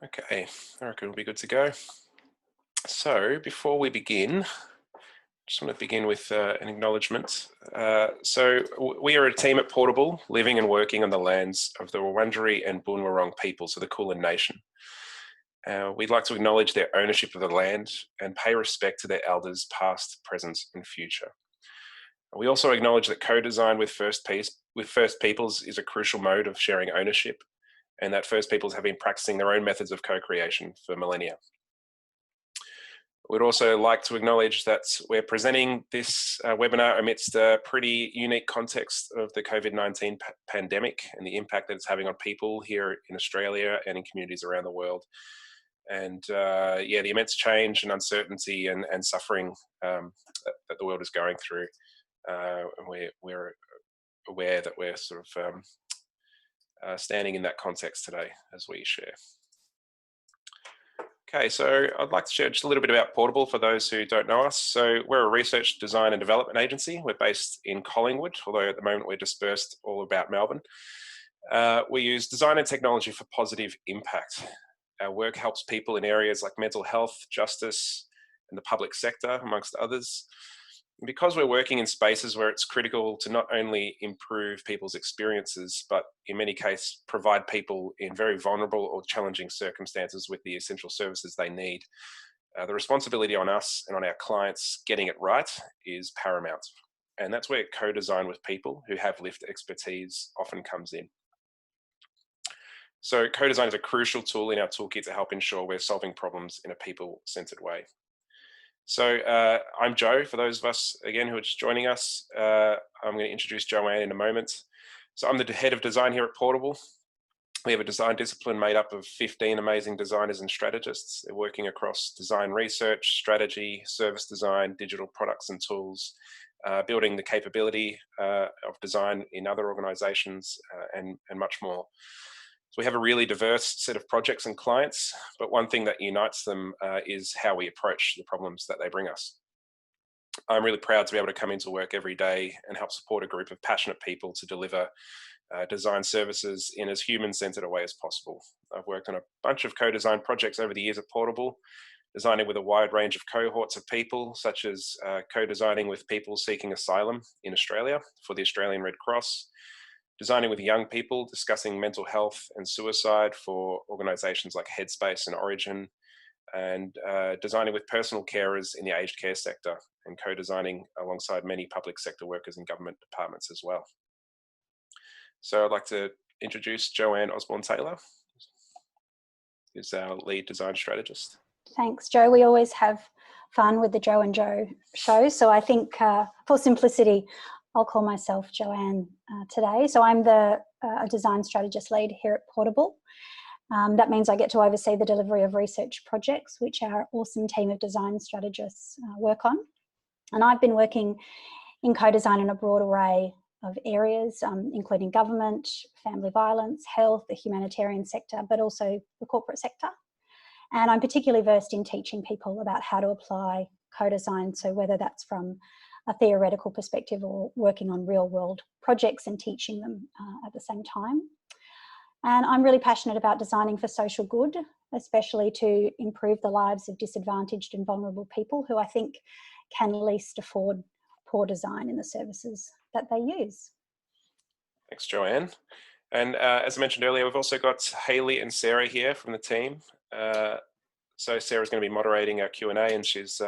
Okay, I reckon we'll be good to go. So before we begin, just want to begin with an acknowledgement. We are a team at Portable, living and working on the lands of the Wurundjeri and Boon Wurrung peoples of the Kulin Nation. We'd like to acknowledge their ownership of the land and pay respect to their elders past, present and future. We also acknowledge that co-design with First Peoples is a crucial mode of sharing ownership, and that First Peoples have been practicing their own methods of co-creation for millennia. We'd also like to acknowledge that we're presenting this webinar amidst a pretty unique context of the COVID-19 pandemic and the impact that it's having on people here in Australia and in communities around the world. And yeah, the immense change and uncertainty and suffering that the world is going through. We're aware that we're sort of standing in that context today as we share. Okay, so I'd like to share just a little bit about Portable for those who don't know us. So we're a research, design and development agency. We're based in Collingwood, although at the moment we're dispersed all about Melbourne. We use design and technology for positive impact. Our work helps people in areas like mental health, justice, and the public sector, amongst others. And because we're working in spaces where it's critical to not only improve people's experiences, but in many cases provide people in very vulnerable or challenging circumstances with the essential services they need, the responsibility on us and on our clients getting it right is paramount. And that's where co-design with people who have lived expertise often comes in. So co-design is a crucial tool in our toolkit to help ensure we're solving problems in a people-centered way. So I'm Joe, for those of us, again, who are just joining us. I'm going to introduce Joanna in a moment. So I'm the head of design here at Portable. We have a design discipline made up of 15 amazing designers and strategists. They're working across design research, strategy, service design, digital products and tools, building the capability of design in other organizations and much more. So we have a really diverse set of projects and clients, but one thing that unites them is how we approach the problems that they bring us. I'm really proud to be able to come into work every day and help support a group of passionate people to deliver design services in as human-centered a way as possible. I've worked on a bunch of co-design projects over the years at Portable, designing with a wide range of cohorts of people, such as co-designing with people seeking asylum in Australia for the Australian Red Cross, designing with young people discussing mental health and suicide for organisations like Headspace and Origin, and designing with personal carers in the aged care sector, and co-designing alongside many public sector workers in government departments as well. So I'd like to introduce Joanna Osborne-Saylor, who's our lead design strategist. Thanks, Joe. We always have fun with the Joe and Joe show, so I think for simplicity, I'll call myself Joanne today. So I'm the design strategist lead here at Portable. That means I get to oversee the delivery of research projects, which our awesome team of design strategists work on. And I've been working in co-design in a broad array of areas, including government, family violence, health, the humanitarian sector, but also the corporate sector. And I'm particularly versed in teaching people about how to apply co-design. So whether that's from a theoretical perspective or working on real world projects and teaching them at the same time. And I'm really passionate about designing for social good, especially to improve the lives of disadvantaged and vulnerable people who I think can least afford poor design in the services that they use. Thanks, Joanne. And as I mentioned earlier, we've also got Hayley and Sarah here from the team. So Sarah's going to be moderating our Q&A, and she's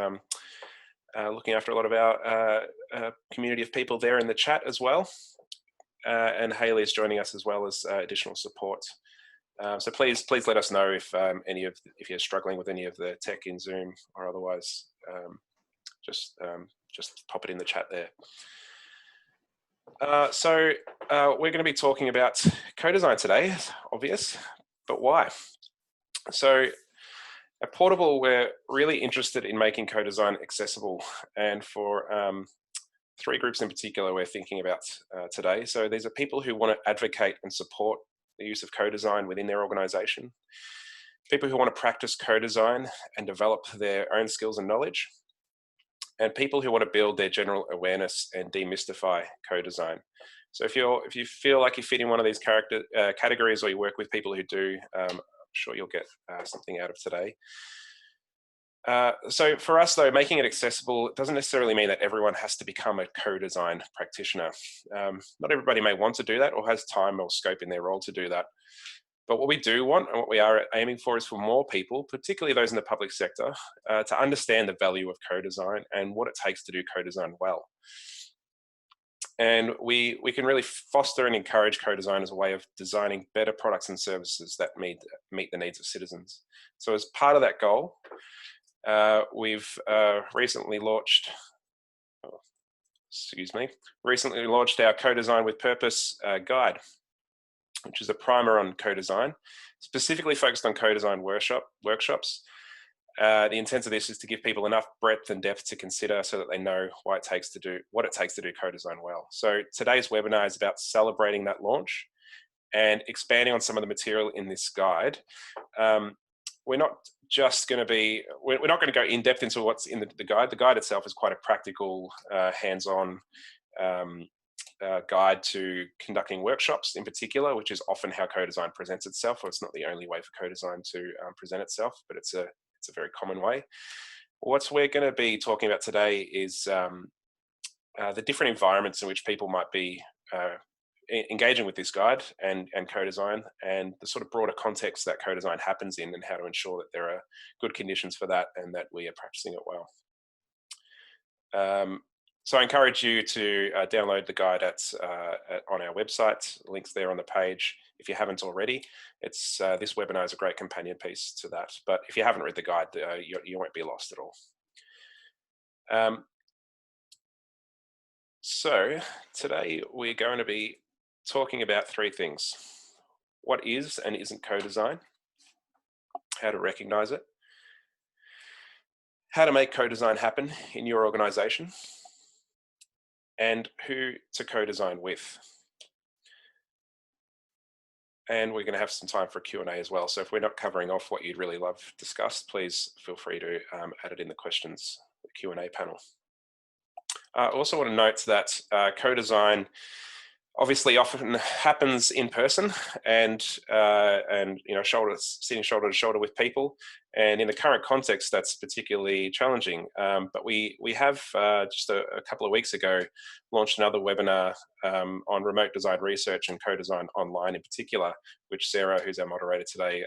looking after a lot of our community of people there in the chat as well. And Hayley is joining us as well as additional support. So please let us know if if you're struggling with any of the tech in Zoom or otherwise. Just pop it in the chat there. So we're going to be talking about co-design today, obvious, but why? So at Portable, we're really interested in making co-design accessible, and for three groups in particular we're thinking about today. So these are people who want to advocate and support the use of co-design within their organisation, people who want to practice co-design and develop their own skills and knowledge, and people who want to build their general awareness and demystify co-design. So if you feel like you fit in one of these categories, or you work with people who do, sure you'll get something out of today. So for us though, making it accessible doesn't necessarily mean that everyone has to become a co-design practitioner. Not everybody may want to do that or has time or scope in their role to do that. But what we do want and what we are aiming for is for more people, particularly those in the public sector, to understand the value of co-design and what it takes to do co-design well. And we can really foster and encourage co-design as a way of designing better products and services that meet the needs of citizens. So as part of that goal, we've recently launched our Co-Design with Purpose guide, which is a primer on co-design, specifically focused on co-design workshops. The intent of this is to give people enough breadth and depth to consider so that they know what it takes to do co-design well. So today's webinar is about celebrating that launch and expanding on some of the material in this guide. We're not going to go in depth into what's in the guide. The guide itself is quite a practical, hands-on guide to conducting workshops in particular, which is often how co-design presents itself. Well, it's not the only way for co-design to present itself, but it's a very common way. What we're going to be talking about today is the different environments in which people might be engaging with this guide and co-design, and the sort of broader context that co-design happens in, and how to ensure that there are good conditions for that and that we are practicing it well. So I encourage you to download the guide on our website. Links there on the page if you haven't already. This webinar is a great companion piece to that. But if you haven't read the guide, you won't be lost at all. So today we're going to be talking about three things: what is and isn't co-design, how to recognize it, how to make co-design happen in your organization, and who to co-design with. And we're going to have some time for Q&A as well. So if we're not covering off what you'd really love discussed, please feel free to add it in the questions, the Q&A panel. I also want to note that co-design obviously often happens in person and sitting shoulder to shoulder with people. And in the current context, that's particularly challenging. But we have just a couple of weeks ago launched another webinar on remote design research and co-design online in particular, which Sarah, who's our moderator today,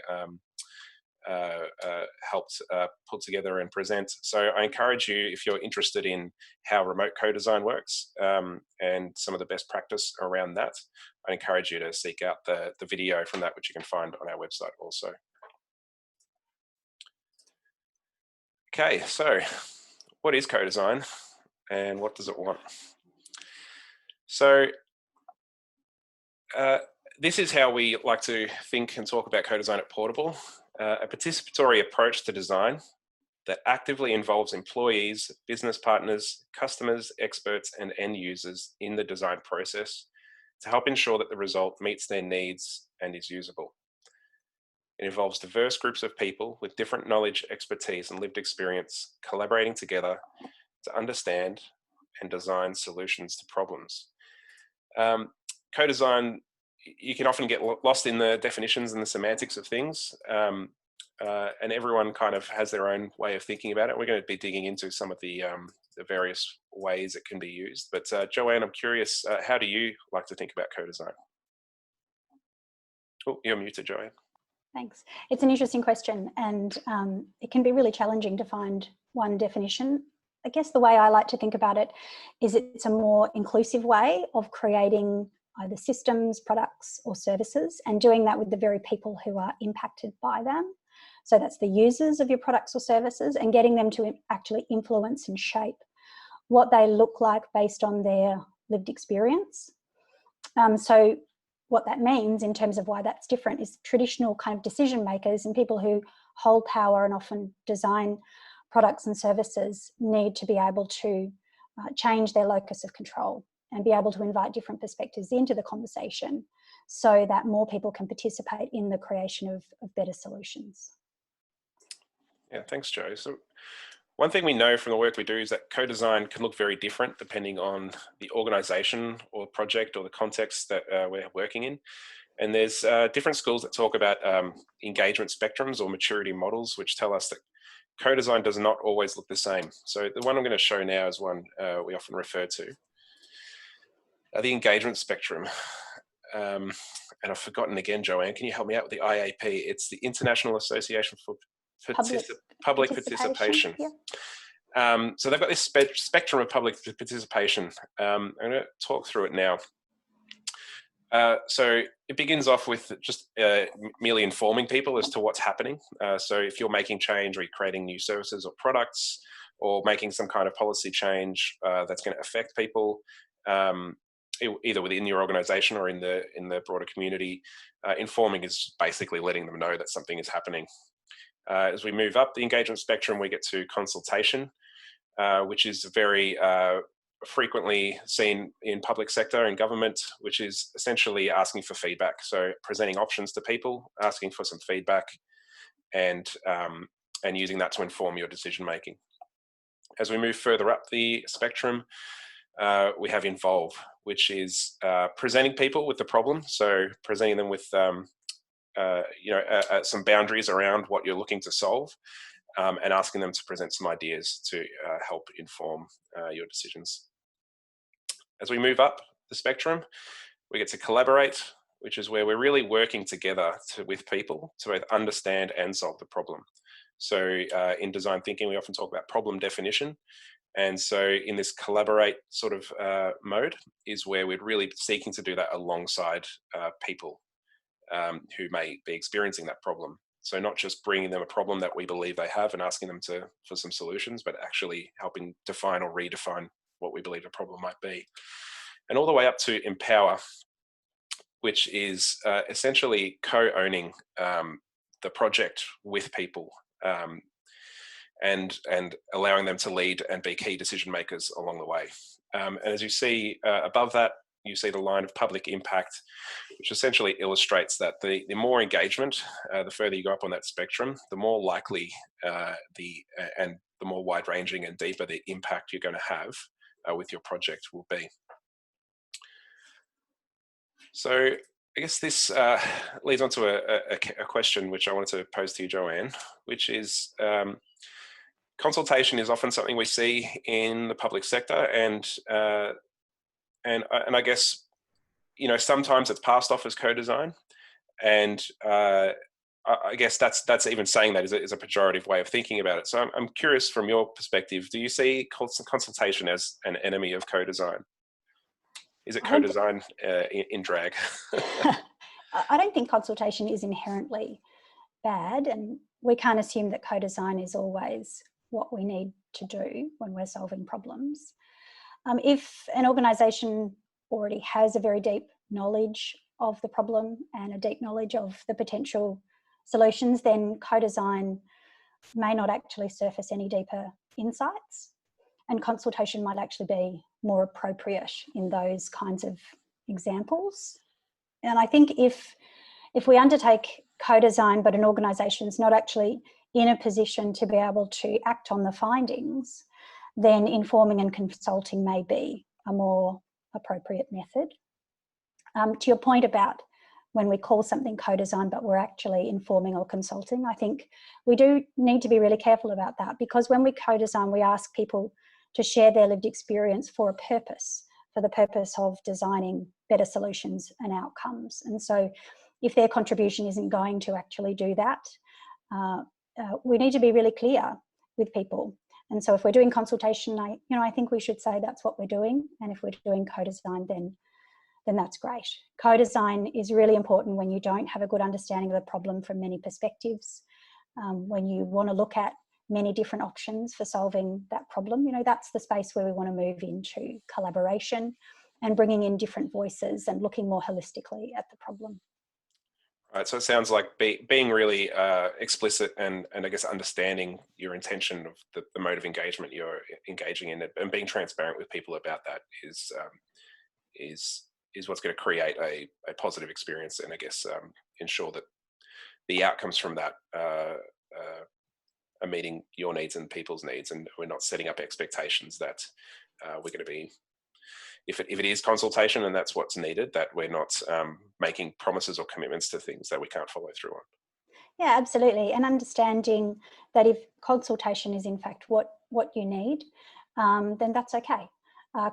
helped put together and present. So I encourage you, if you're interested in how remote co-design works and some of the best practice around that, I encourage you to seek out the video from that, which you can find on our website also. Okay, so what is co-design and what does it want? So this is how we like to think and talk about co-design at Portable. A participatory approach to design that actively involves employees, business partners, customers, experts, and end users in the design process to help ensure that the result meets their needs and is usable. It involves diverse groups of people with different knowledge, expertise, and lived experience collaborating together to understand and design solutions to problems. Co-design, you can often get lost in the definitions and the semantics of things, and everyone kind of has their own way of thinking about it. We're going to be digging into some of the various ways it can be used. But Joanne, I'm curious, how do you like to think about co-design? Oh, you're muted, Joanne. Thanks. It's an interesting question, and it can be really challenging to find one definition. I guess the way I like to think about it is it's a more inclusive way of creating either systems, products, or services, and doing that with the very people who are impacted by them. So that's the users of your products or services, and getting them to actually influence and shape what they look like based on their lived experience. So what that means in terms of why that's different is traditional kind of decision makers and people who hold power and often design products and services need to be able to change their locus of control and be able to invite different perspectives into the conversation so that more people can participate in the creation of better solutions. Yeah, thanks, Jo. So one thing we know from the work we do is that co-design can look very different depending on the organisation or project or the context that we're working in. And there's different schools that talk about engagement spectrums or maturity models, which tell us that co-design does not always look the same. So the one I'm going to show now is one we often refer to, the engagement spectrum. And I've forgotten again, Joanne, can you help me out with the IAP? It's the International Association for Public Participation. Yeah. So they've got this spectrum of public participation. I'm going to talk through it now. So it begins off with just merely informing people as to what's happening. So if you're making change or you're creating new services or products or making some kind of policy change that's going to affect people, either within your organization or in the broader community, informing is basically letting them know that something is happening. As we move up the engagement spectrum, we get to consultation, which is very frequently seen in public sector and government, which is essentially asking for feedback. So presenting options to people, asking for some feedback, and using that to inform your decision making. As we move further up the spectrum, we have involve, which is presenting people with the problem. So presenting them with some boundaries around what you're looking to solve, and asking them to present some ideas to help inform your decisions. As we move up the spectrum, we get to collaborate, which is where we're really working together with people to both understand and solve the problem. So in design thinking, we often talk about problem definition. And so in this collaborate sort of mode is where we're really seeking to do that alongside people who may be experiencing that problem. So not just bringing them a problem that we believe they have and asking them for some solutions, but actually helping define or redefine what we believe the problem might be. And all the way up to empower, which is essentially co-owning the project with people, and allowing them to lead and be key decision makers along the way. And as you see above that, you see the line of public impact, which essentially illustrates that the more engagement, the further you go up on that spectrum, the more likely and the more wide-ranging and deeper the impact you're going to have with your project will be. So I guess this leads on to a question which I wanted to pose to you, Joanne, which is consultation is often something we see in the public sector, and I guess, you know, sometimes it's passed off as co-design, and I guess that's even saying that is a pejorative way of thinking about it. So I'm curious, from your perspective, do you see consultation as an enemy of co-design? Is it co-design in drag? I don't think consultation is inherently bad, and we can't assume that co-design is always what we need to do when we're solving problems. If an organisation already has a very deep knowledge of the problem and a deep knowledge of the potential solutions, then co-design may not actually surface any deeper insights, and consultation might actually be more appropriate in those kinds of examples. And I think if we undertake co-design but an organisation is not actually in a position to be able to act on the findings, then informing and consulting may be a more appropriate method. To your point about when we call something co-design but we're actually informing or consulting, I think we do need to be really careful about that, because when we co-design, we ask people to share their lived experience for a purpose, for the purpose of designing better solutions and outcomes. And so if their contribution isn't going to actually do that, we need to be really clear with people. And so if we're doing consultation, I think we should say that's what we're doing. And if we're doing co-design, then that's great. Co-design is really important when you don't have a good understanding of the problem from many perspectives, when you want to look at many different options for solving that problem. You know, that's the space where we want to move into collaboration and bringing in different voices and looking more holistically at the problem. Right, so it sounds like being really explicit and I guess understanding your intention of the mode of engagement you're engaging in, and being transparent with people about that is what's going to create a positive experience, and I guess ensure that the outcomes from that are meeting your needs and people's needs, and we're not setting up expectations that we're going to be if it is consultation and that's what's needed, that we're not making promises or commitments to things that we can't follow through on. Yeah, absolutely. And understanding that if consultation is in fact what you need, then that's okay.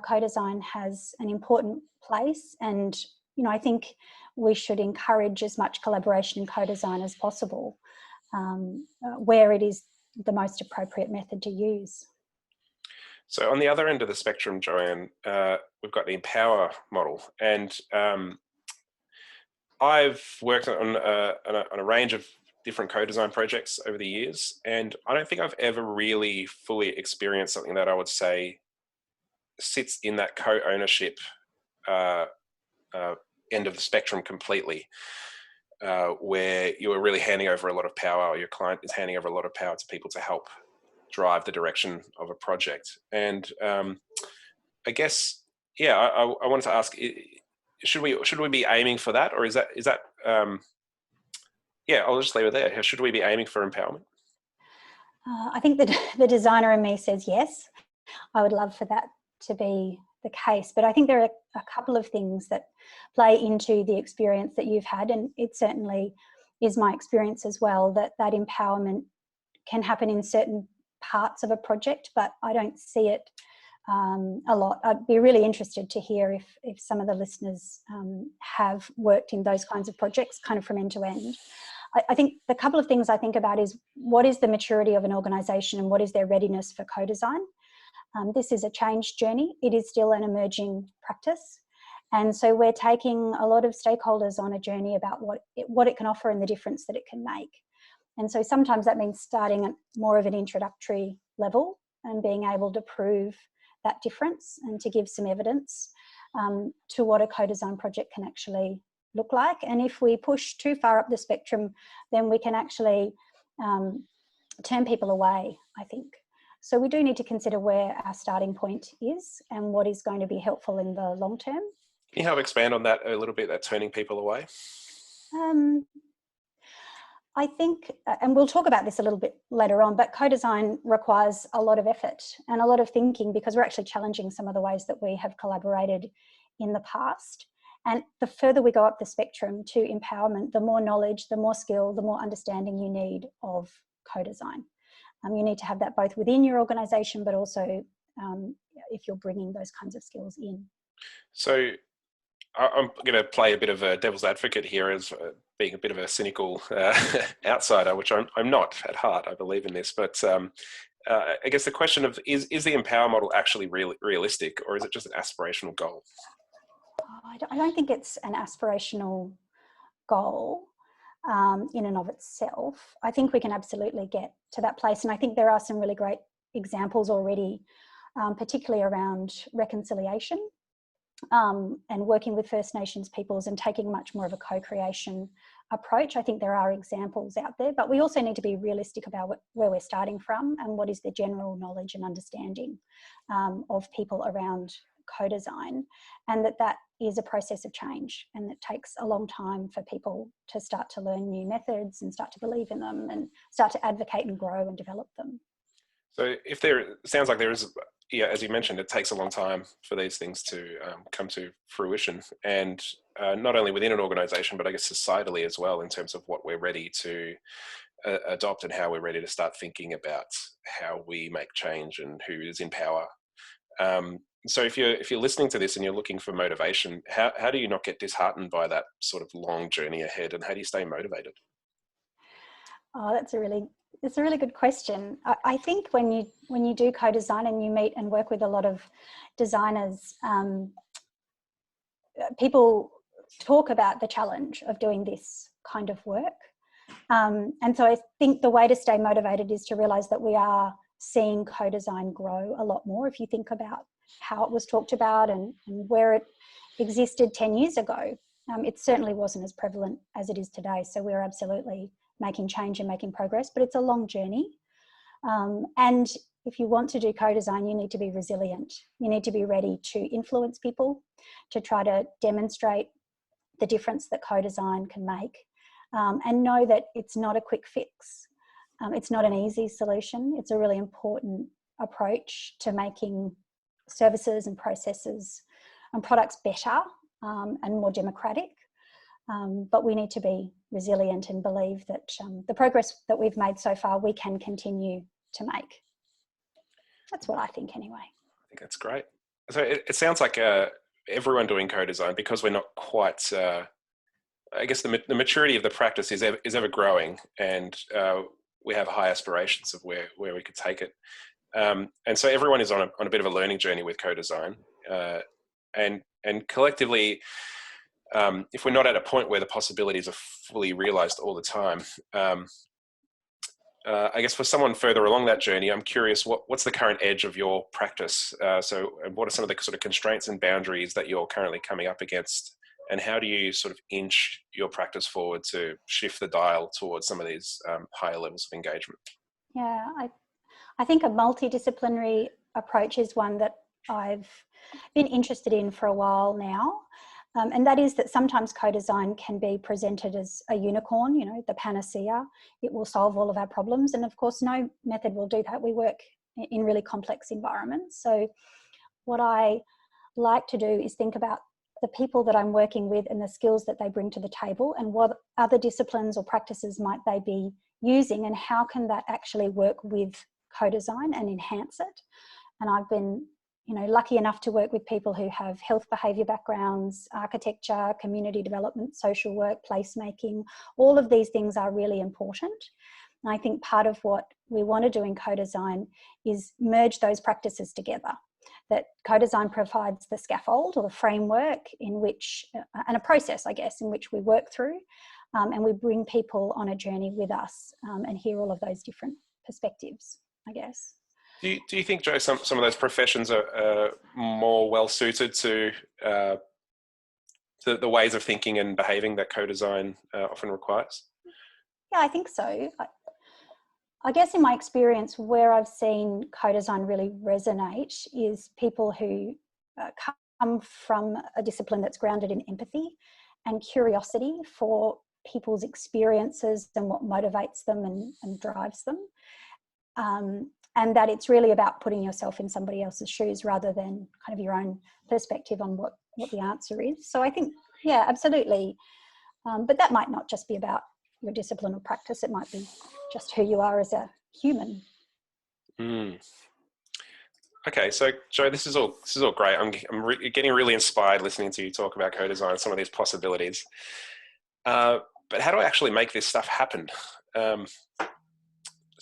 Co-design has an important place, and I think we should encourage as much collaboration in co-design as possible, where it is the most appropriate method to use. So on the other end of the spectrum, Joanne, we've got the empower model, and I've worked on a range of different co-design projects over the years, and I don't think I've ever really fully experienced something that I would say sits in that co-ownership end of the spectrum completely, where you're really handing over a lot of power, or your client is handing over a lot of power to people to help drive the direction of a project. And I guess, yeah, I wanted to ask, should we be aiming for that, or is that yeah, I'll just leave it there. Should we be aiming for empowerment? I think that the designer in me says yes. I would love for that to be the case, but I think there are a couple of things that play into the experience that you've had, and it certainly is my experience as well, that empowerment can happen in certain parts of a project, but I don't see it a lot. I'd be really interested to hear if some of the listeners have worked in those kinds of projects, kind of from end to end. I think the couple of things I think about is, what is the maturity of an organisation and what is their readiness for co-design? This is a change journey. It is still an emerging practice. And so we're taking a lot of stakeholders on a journey about what it can offer and the difference that it can make. And so sometimes that means starting at more of an introductory level and being able to prove that difference and to give some evidence to what a co-design project can actually look like. And if we push too far up the spectrum, then we can actually turn people away, I think. So we do need to consider where our starting point is and what is going to be helpful in the long term. Can you help expand on that a little bit, that turning people away? I think, and we'll talk about this a little bit later on, but co-design requires a lot of effort and a lot of thinking, because we're actually challenging some of the ways that we have collaborated in the past. And the further we go up the spectrum to empowerment, the more knowledge, the more skill, the more understanding you need of co-design. You need to have that both within your organisation, but also if you're bringing those kinds of skills in. So I'm going to play a bit of a devil's advocate here, as being a bit of a cynical outsider, which I'm not at heart. I believe in this, but I guess the question of is the empower model actually realistic, or is it just an aspirational goal? I don't think it's an aspirational goal in and of itself. I think we can absolutely get to that place, and I think there are some really great examples already, particularly around reconciliation. And working with First Nations peoples and taking much more of a co-creation approach. I think there are examples out there, but we also need to be realistic about where we're starting from and what is the general knowledge and understanding of people around co-design, and that is a process of change, and it takes a long time for people to start to learn new methods and start to believe in them and start to advocate and grow and develop them. So sounds like there is, yeah, as you mentioned, it takes a long time for these things to come to fruition, and not only within an organisation, but I guess societally as well, in terms of what we're ready to adopt and how we're ready to start thinking about how we make change and who is in power. So if you're listening to this and you're looking for motivation, how do you not get disheartened by that sort of long journey ahead, and how do you stay motivated? Oh, that's a really good question. I think when you do co-design and you meet and work with a lot of designers, people talk about the challenge of doing this kind of work. And so I think the way to stay motivated is to realise that we are seeing co-design grow a lot more. If you think about how it was talked about and where it existed 10 years ago, it certainly wasn't as prevalent as it is today. So we're absolutely making change and making progress, but it's a long journey. And if you want to do co-design, you need to be resilient. You need to be ready to influence people, to try to demonstrate the difference that co-design can make, and know that it's not a quick fix. It's not an easy solution. It's a really important approach to making services and processes and products better and more democratic. But we need to be resilient and believe that the progress that we've made so far, we can continue to make. That's what I think anyway. I think that's great. So it sounds like everyone doing co-design, because we're not quite, I guess the maturity of the practice is ever growing, and we have high aspirations of where we could take it. And so everyone is on a bit of a learning journey with co-design, and collectively, if we're not at a point where the possibilities are fully realized all the time, I guess for someone further along that journey, I'm curious, what's the current edge of your practice? So what are some of the sort of constraints and boundaries that you're currently coming up against? And how do you sort of inch your practice forward to shift the dial towards some of these higher levels of engagement? Yeah, I think a multidisciplinary approach is one that I've been interested in for a while now. And that is that sometimes co-design can be presented as a unicorn, you know, the panacea. It will solve all of our problems. And of course, no method will do that. We work in really complex environments. So what I like to do is think about the people that I'm working with and the skills that they bring to the table, and what other disciplines or practices might they be using, and how can that actually work with co-design and enhance it. And I've been, you know, lucky enough to work with people who have health behaviour backgrounds, architecture, community development, social work, placemaking. All of these things are really important. And I think part of what we want to do in co-design is merge those practices together. That co-design provides the scaffold or the framework in which, and a process, I guess, in which we work through, and we bring people on a journey with us and hear all of those different perspectives, I guess. Do you think, Jo, some of those professions are more well suited to the ways of thinking and behaving that co-design often requires? Yeah, I think so. I guess in my experience, where I've seen co-design really resonate is people who come from a discipline that's grounded in empathy and curiosity for people's experiences and what motivates them and drives them. And that it's really about putting yourself in somebody else's shoes rather than kind of your own perspective on what the answer is. So I think, yeah, absolutely. But that might not just be about your discipline or practice. It might be just who you are as a human. Okay, so Jo, this is all great. I'm getting really inspired listening to you talk about co-design and some of these possibilities. But how do I actually make this stuff happen?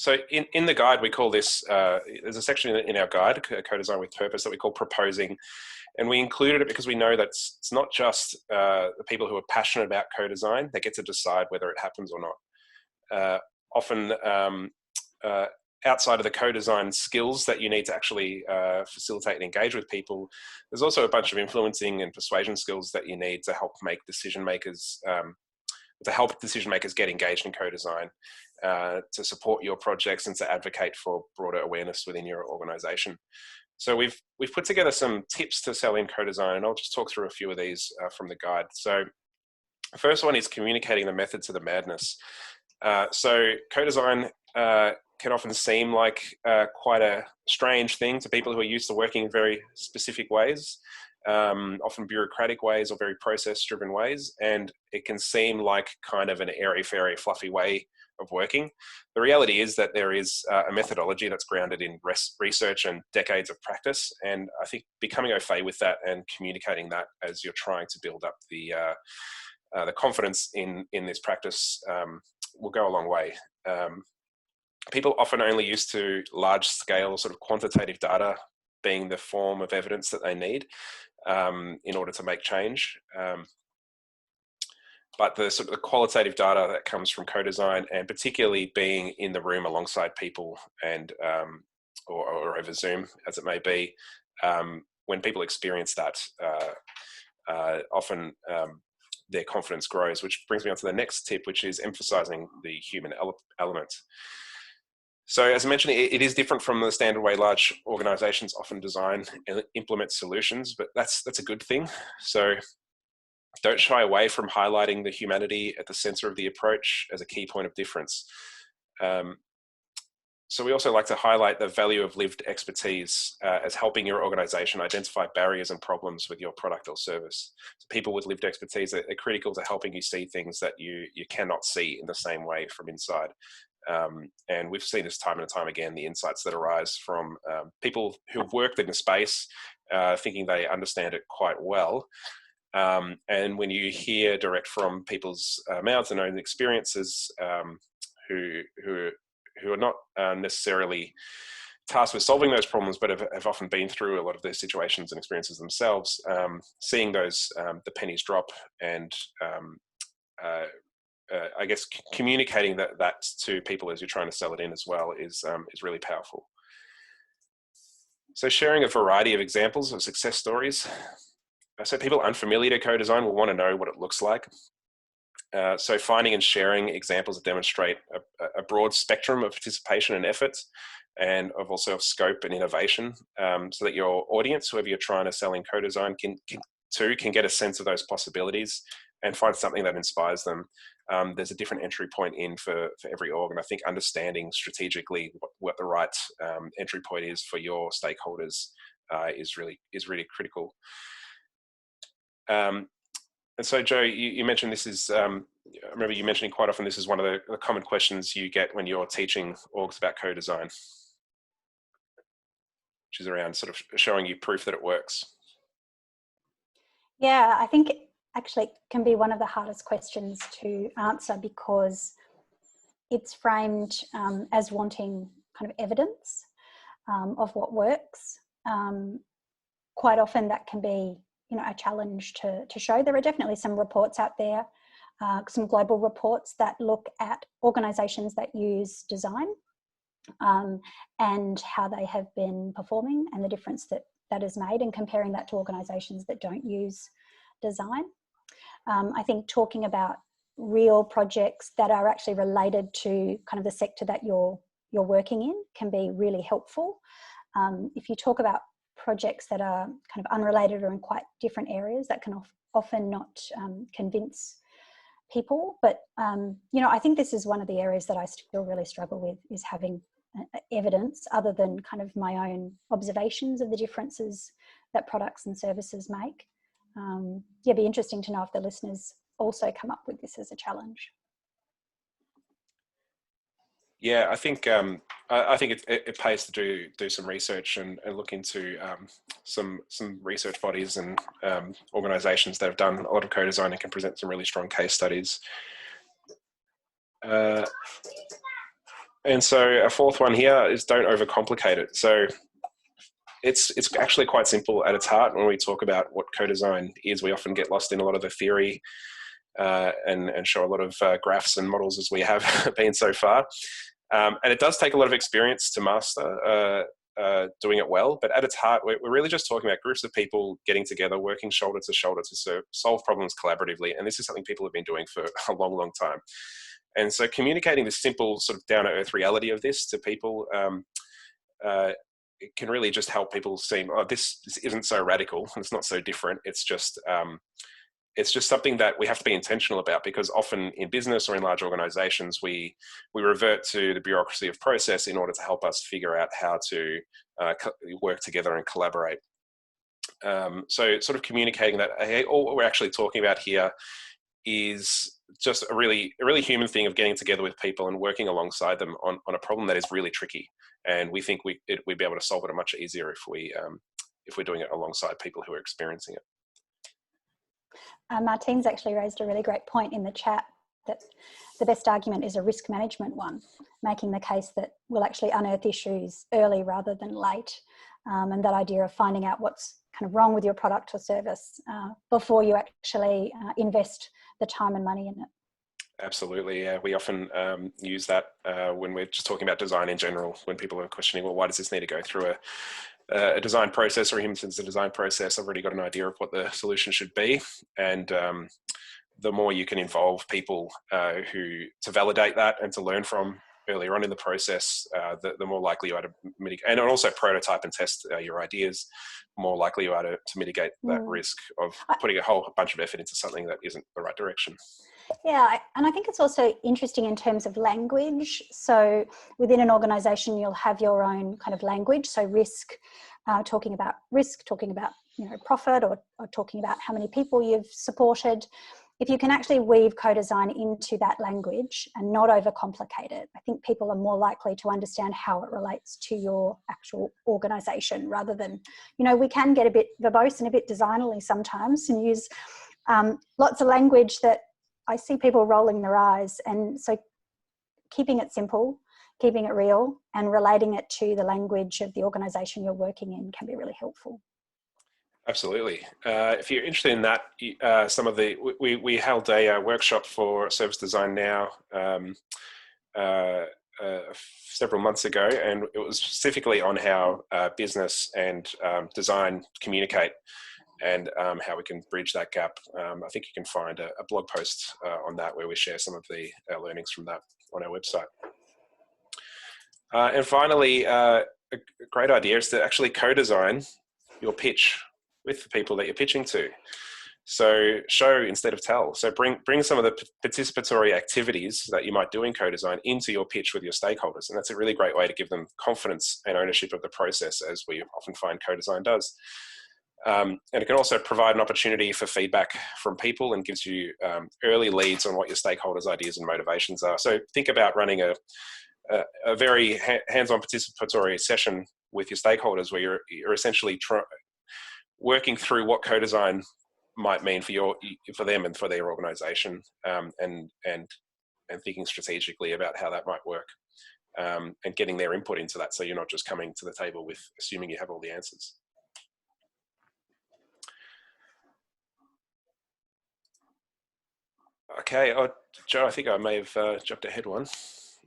So in the guide, we call this, there's a section in our guide, Co-Design with Purpose, that we call Proposing. And we included it because we know that it's not just the people who are passionate about co-design that get to decide whether it happens or not. Often outside of the co-design skills that you need to actually facilitate and engage with people, there's also a bunch of influencing and persuasion skills that you need to help make decision makers, get engaged in co-design, to support your projects and to advocate for broader awareness within your organization. So we've put together some tips to sell in co-design, and I'll just talk through a few of these from the guide. So the first one is communicating the method to the madness. So co-design can often seem like quite a strange thing to people who are used to working in very specific ways, often bureaucratic ways or very process-driven ways, and it can seem like kind of an airy-fairy, fluffy way of working. The reality is that there is a methodology that's grounded in research and decades of practice, and I think becoming au fait with that and communicating that as you're trying to build up the confidence in this practice will go a long way. People often only used to large-scale sort of quantitative data being the form of evidence that they need in order to make change. But the sort of the qualitative data that comes from co-design, and particularly being in the room alongside people and or over Zoom, as it may be, when people experience that, often their confidence grows, which brings me on to the next tip, which is emphasizing the human element. So as I mentioned, it is different from the standard way large organizations often design and implement solutions, but that's a good thing. So don't shy away from highlighting the humanity at the center of the approach as a key point of difference. So we also like to highlight the value of lived expertise as helping your organization identify barriers and problems with your product or service. So people with lived expertise are critical to helping you see things that you cannot see in the same way from inside. And we've seen this time and time again, the insights that arise from people who've worked in the space thinking they understand it quite well. And when you hear direct from people's mouths and own experiences, who are not necessarily tasked with solving those problems, but have often been through a lot of those situations and experiences themselves, seeing those, the pennies drop, and I guess communicating that to people as you're trying to sell it in as well is really powerful. So sharing a variety of examples of success stories. So people unfamiliar to co-design will want to know what it looks like. So finding and sharing examples that demonstrate a broad spectrum of participation and efforts, and also of scope and innovation, so that your audience, whoever you're trying to sell in co-design, can get a sense of those possibilities and find something that inspires them. There's a different entry point in for every org, and I think understanding strategically what the right entry point is for your stakeholders is really critical. And so, Joe, you mentioned this is, I remember you mentioning quite often, this is one of the common questions you get when you're teaching orgs about co-design, which is around sort of showing you proof that it works. Yeah, I think it actually can be one of the hardest questions to answer, because it's framed as wanting kind of evidence of what works. Quite often that can be, a challenge to show. There are definitely some reports out there, some global reports that look at organisations that use design and how they have been performing and the difference that is made, and comparing that to organisations that don't use design. I think talking about real projects that are actually related to kind of the sector that you're working in can be really helpful. If you talk about projects that are kind of unrelated or in quite different areas, that can often not convince people. But, I think this is one of the areas that I still really struggle with, is having evidence other than kind of my own observations of the differences that products and services make. It'd be interesting to know if the listeners also come up with this as a challenge. Yeah, I think it pays to do some research and look into some research bodies and organisations that have done a lot of co-design and can present some really strong case studies. And so a fourth one here is don't overcomplicate it. So it's actually quite simple at its heart. When we talk about what co-design is, we often get lost in a lot of the theory and show a lot of graphs and models, as we have been so far. And it does take a lot of experience to master doing it well, but at its heart, we're really just talking about groups of people getting together, working shoulder to shoulder to solve problems collaboratively. And this is something people have been doing for a long, long time. And so communicating this simple sort of down-to-earth reality of this to people, it can really just help people see, oh, this isn't so radical, it's not so different. It's just something that we have to be intentional about, because often in business or in large organizations, we revert to the bureaucracy of process in order to help us figure out how to work together and collaborate. So sort of communicating that, hey, all what we're actually talking about here is just a really human thing of getting together with people and working alongside them on a problem that is really tricky. And we think we'd be able to solve it much easier if we're doing it alongside people who are experiencing it. Martine's actually raised a really great point in the chat, that the best argument is a risk management one, making the case that we'll actually unearth issues early rather than late. And that idea of finding out what's kind of wrong with your product or service before you actually invest the time and money in it. Absolutely, yeah. We often use that when we're just talking about design in general, when people are questioning, well, why does this need to go through a design process or since the design process? I've already got an idea of what the solution should be. And the more you can involve people to validate that and to learn from earlier on in the process, the more likely you are to mitigate, and also prototype and test your ideas, more likely you are to mitigate that risk of putting a whole bunch of effort into something that isn't the right direction. And I think it's also interesting in terms of language. So within an organisation, you'll have your own kind of language. So risk, talking about profit, or talking about how many people you've supported. If you can actually weave co-design into that language and not overcomplicate it, I think people are more likely to understand how it relates to your actual organisation, rather than, we can get a bit verbose and a bit designerly sometimes and use lots of language that I see people rolling their eyes. And so keeping it simple, keeping it real, and relating it to the language of the organisation you're working in can be really helpful. Absolutely. If you're interested in that, we held a workshop for Service Design Now several months ago, and it was specifically on how business and design communicate, and how we can bridge that gap. I think you can find a blog post on that where we share some of the learnings from that on our website. And finally, a great idea is to actually co-design your pitch with the people that you're pitching to. So show instead of tell. So bring some of the participatory activities that you might do in co-design into your pitch with your stakeholders. And that's a really great way to give them confidence and ownership of the process, as we often find co-design does. And it can also provide an opportunity for feedback from people, and gives you early leads on what your stakeholders' ideas and motivations are. So think about running a very hands-on participatory session with your stakeholders, where you're essentially working through what co-design might mean for them and for their organisation, and thinking strategically about how that might work, and getting their input into that. So you're not just coming to the table with assuming you have all the answers. Okay, Joe, I think I may have jumped ahead one.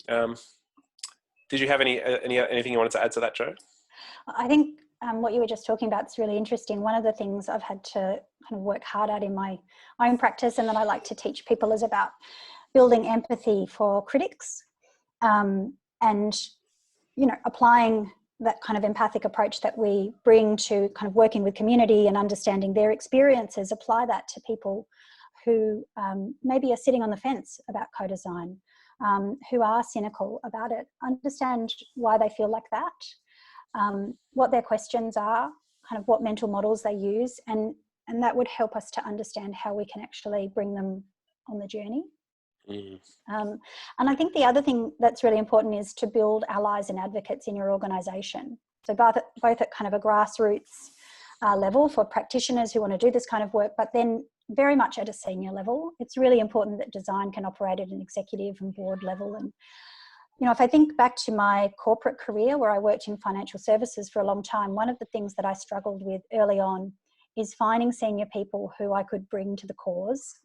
Did you have anything you wanted to add to that, Joe? I think what you were just talking about is really interesting. One of the things I've had to kind of work hard at in my own practice, and that I like to teach people, is about building empathy for critics, and applying that kind of empathic approach that we bring to kind of working with community and understanding their experiences. Apply that to people who maybe are sitting on the fence about co-design, who are cynical about it. Understand why they feel like that, what their questions are, kind of what mental models they use, and that would help us to understand how we can actually bring them on the journey. And I think the other thing that's really important is to build allies and advocates in your organisation. So both at kind of a grassroots level for practitioners who want to do this kind of work, but then very much at a senior level. It's really important that design can operate at an executive and board level. And if I think back to my corporate career, where I worked in financial services for a long time, one of the things that I struggled with early on is finding senior people who I could bring to the cause,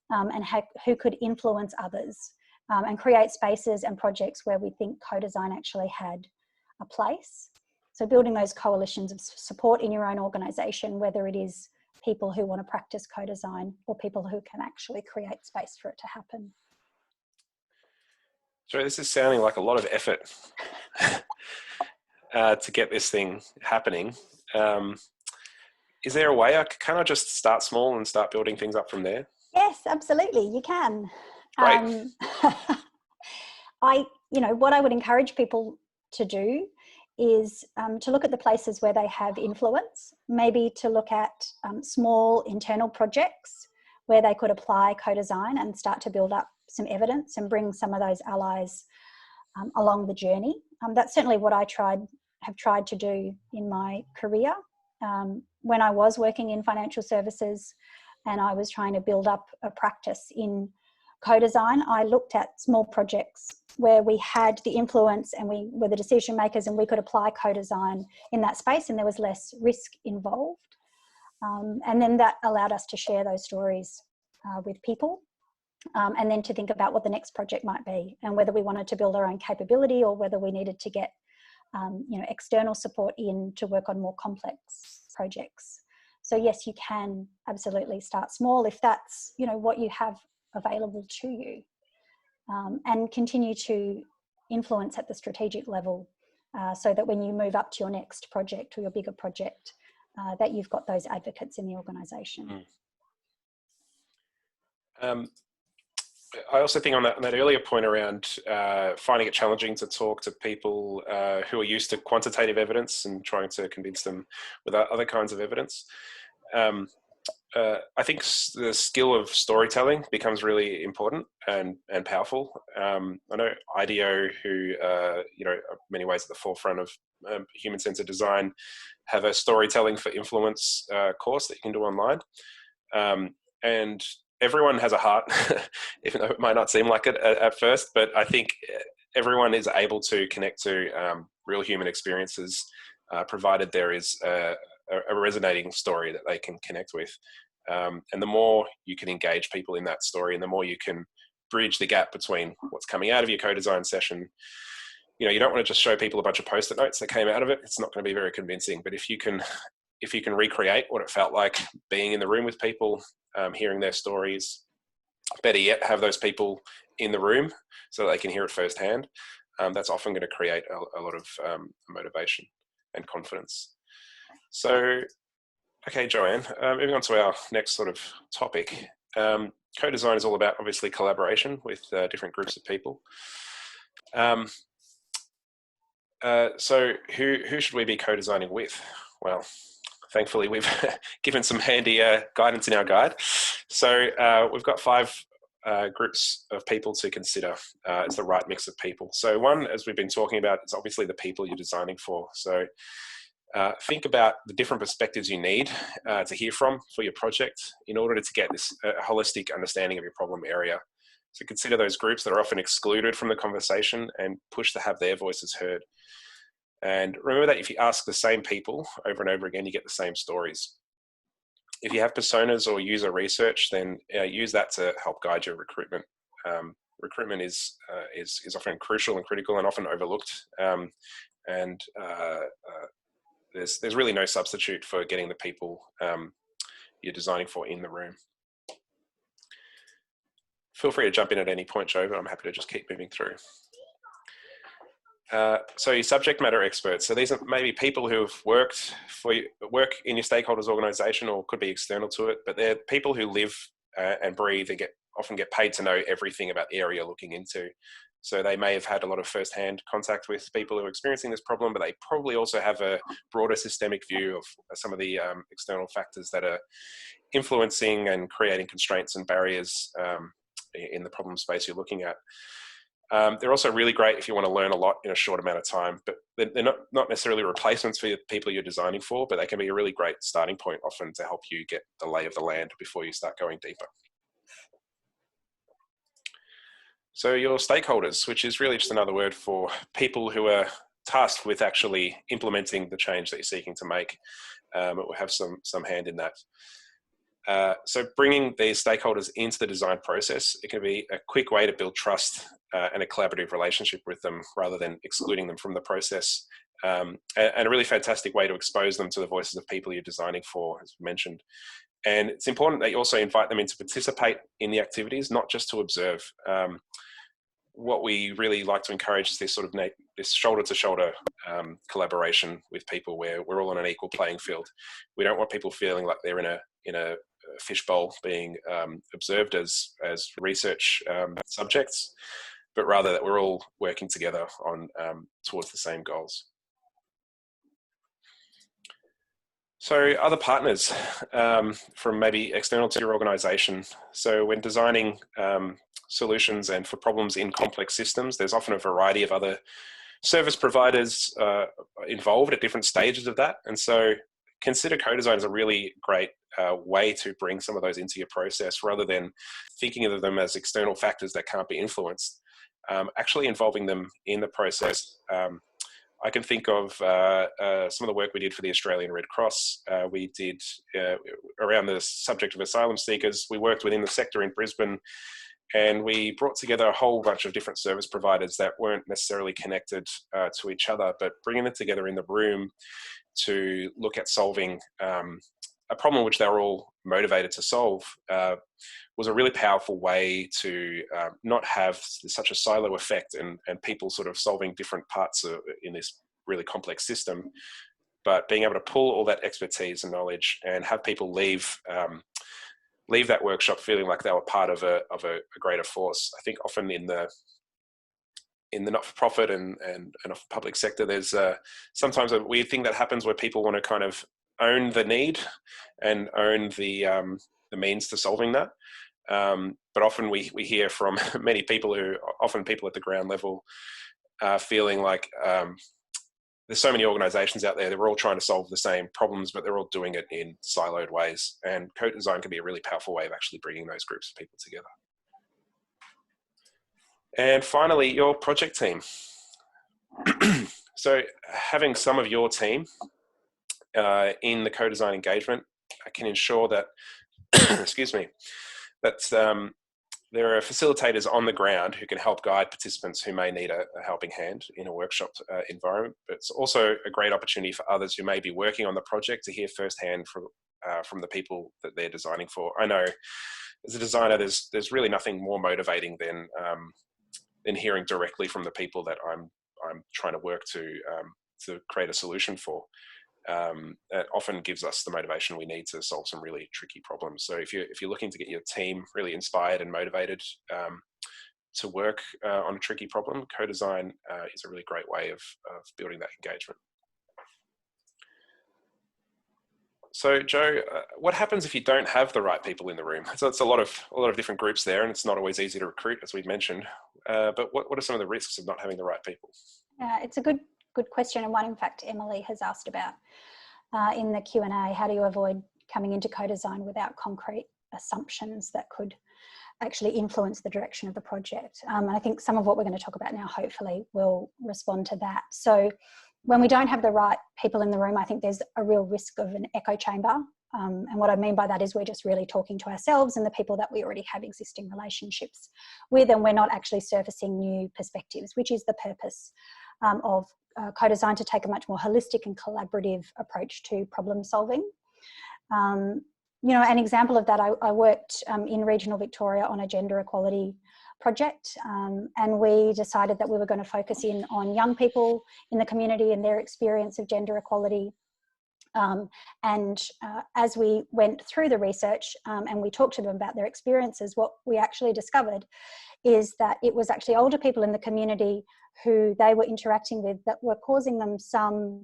and who could influence others, and create spaces and projects where we think co-design actually had a place. So building those coalitions of support in your own organisation, whether it is people who want to practice co-design or people who can actually create space for it to happen. So this is sounding like a lot of effort to get this thing happening. Is there a way can I just start small and start building things up from there? Yes, absolutely, you can. Great. What I would encourage people to do is to look at the places where they have influence, maybe to look at small internal projects where they could apply co-design and start to build up some evidence and bring some of those allies along the journey. That's certainly what I have tried to do in my career. When I was working in financial services and I was trying to build up a practice in co-design, I looked at small projects where we had the influence and we were the decision makers, and we could apply co-design in that space and there was less risk involved. And then that allowed us to share those stories with people, and then to think about what the next project might be, and whether we wanted to build our own capability or whether we needed to get external support in to work on more complex projects. So yes, you can absolutely start small if that's what you have available to you, and continue to influence at the strategic level, so that when you move up to your next project or your bigger project, that you've got those advocates in the organisation. I also think on that earlier point around finding it challenging to talk to people who are used to quantitative evidence and trying to convince them with other kinds of evidence. I think the skill of storytelling becomes really important and powerful. I know IDEO, who you know, in many ways at the forefront of human-centered design, have a storytelling for influence course that you can do online, and everyone has a heart, even though it might not seem like it at first. But I think everyone is able to connect to real human experiences, provided there is a resonating story that they can connect with. And the more you can engage people in that story, and the more you can bridge the gap between what's coming out of your co-design session. You know, you don't want to just show people a bunch of post-it notes that came out of it. It's not going to be very convincing. But if you can recreate what it felt like being in the room with people, hearing their stories, better yet, have those people in the room so that they can hear it firsthand, that's often going to create a lot of motivation and confidence. So, okay, Joanne, moving on to our next sort of topic. Co-design is all about, obviously, collaboration with different groups of people. So who should we be co-designing with? Well, thankfully, we've given some handy guidance in our guide. So we've got 5 groups of people to consider as the right mix of people. So one, as we've been talking about, is obviously the people you're designing for. So think about the different perspectives you need to hear from for your project in order to get this holistic understanding of your problem area. So consider those groups that are often excluded from the conversation and push to have their voices heard. And remember that if you ask the same people over and over again, you get the same stories. If you have personas or user research, then use that to help guide your recruitment. Recruitment is often crucial and critical and often overlooked. There's really no substitute for getting the people you're designing for in the room. Feel free to jump in at any point, Joe, but I'm happy to just keep moving through. So your subject matter experts. So these are maybe people who have work in your stakeholders organization, or could be external to it, but they're people who live and breathe and often get paid to know everything about the area looking into. So they may have had a lot of first-hand contact with people who are experiencing this problem, but they probably also have a broader systemic view of some of the external factors that are influencing and creating constraints and barriers in the problem space you're looking at. They're also really great if you want to learn a lot in a short amount of time, but they're not necessarily replacements for the people you're designing for, but they can be a really great starting point often to help you get the lay of the land before you start going deeper. So your stakeholders, which is really just another word for people who are tasked with actually implementing the change that you're seeking to make, will have some hand in that. So bringing these stakeholders into the design process, it can be a quick way to build trust and a collaborative relationship with them rather than excluding them from the process, and a really fantastic way to expose them to the voices of people you're designing for, as mentioned. And it's important that you also invite them in to participate in the activities, not just to observe. What we really like to encourage is this sort of this shoulder-to-shoulder collaboration with people where we're all on an equal playing field. We don't want people feeling like they're in a fishbowl being observed as research subjects, but rather that we're all working together on towards the same goals. So other partners from maybe external to your organization. So when designing solutions and for problems in complex systems, there's often a variety of other service providers involved at different stages of that. And so consider co-design as a really great way to bring some of those into your process rather than thinking of them as external factors that can't be influenced. Actually involving them in the process. I can think of some of the work we did for the Australian Red Cross. We did around the subject of asylum seekers. We worked within the sector in Brisbane, and we brought together a whole bunch of different service providers that weren't necessarily connected to each other, but bringing them together in the room to look at solving a problem which they were all motivated to solve was a really powerful way to not have such a silo effect and people sort of solving different parts in this really complex system, but being able to pull all that expertise and knowledge and have people leave leave that workshop feeling like they were part of a greater force. I think often in the not-for-profit and public sector, there's sometimes a weird thing that happens where people want to kind of own the need and own the means to solving that. But often we hear from many people often people at the ground level, feeling like there's so many organizations out there, they're all trying to solve the same problems, but they're all doing it in siloed ways. And co-design can be a really powerful way of actually bringing those groups of people together. And finally, your project team. So having some of your team in the co-design engagement can ensure that, excuse me, that there are facilitators on the ground who can help guide participants who may need a helping hand in a workshop environment. But it's also a great opportunity for others who may be working on the project to hear firsthand from the people that they're designing for. I know as a designer, there's really nothing more motivating than hearing directly from the people that I'm trying to work to create a solution for. It often gives us the motivation we need to solve some really tricky problems. So if you're looking to get your team really inspired and motivated to work on a tricky problem, co-design is a really great way of building that engagement. So Joe, what happens if you don't have the right people in the room? So it's a lot of different groups there, and it's not always easy to recruit, as we've mentioned. But what are some of the risks of not having the right people? It's a good question, and one in fact Emily has asked about in the Q&A. How do you avoid coming into co-design without concrete assumptions that could actually influence the direction of the project? And I think some of what we're going to talk about now hopefully will respond to that. So when we don't have the right people in the room, I think there's a real risk of an echo chamber. And what I mean by that is we're just really talking to ourselves and the people that we already have existing relationships with, and we're not actually surfacing new perspectives, which is the purpose of co-design, to take a much more holistic and collaborative approach to problem solving. You know, an example of that, I worked in regional Victoria on a gender equality project, and we decided that we were going to focus in on young people in the community and their experience of gender equality. As we went through the research and we talked to them about their experiences, what we actually discovered is that it was actually older people in the community who they were interacting with that were causing them some,